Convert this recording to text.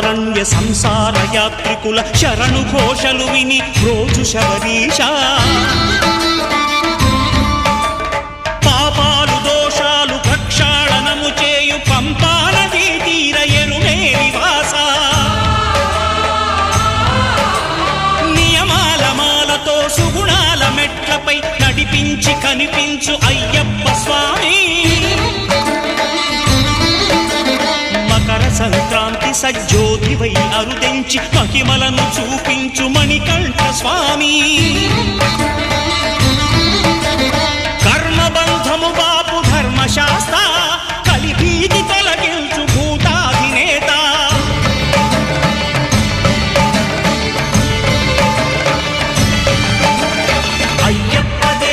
అరణ్య సంసార యాత్రికుల శరణు ఘోషలు విని రోజు శబరీశ పాపాలు దోషాలు ప్రక్షాళనము చేయు పంపా నదీ తీర ఎరుమే నివాస నియమాల మాలతో సుగుణాల మెట్లపై నడిపించి కనిపించు అయ్యప్ప స్వామి మకర సంక్రాంతి సజ్జోతివై అరుదెంచి మహిమలను చూపించు మణికంఠ స్వామి